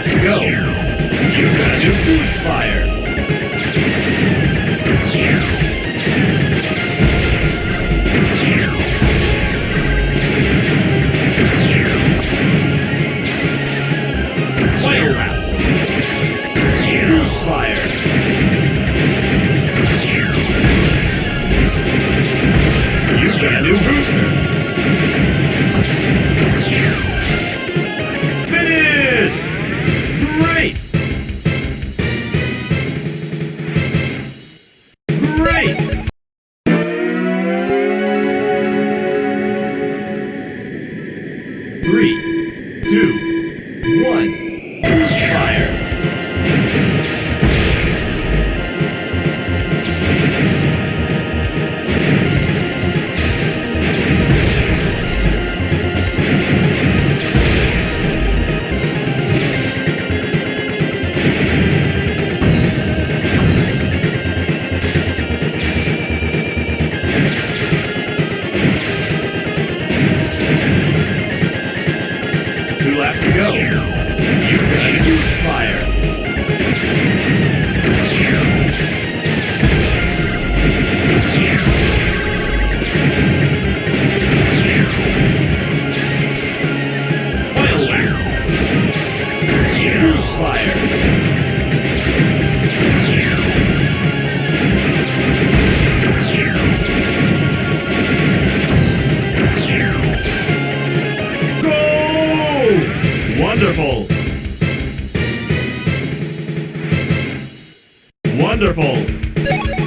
have to go. You got a new boost fire. Fire wrap. Boost fire. You got a new booster. Finish! Great! Great! 3, 2, 1. Fire! Two laps to go. You got a boost fire. Oil whack. Boost fire. Wonderful! Wonderful!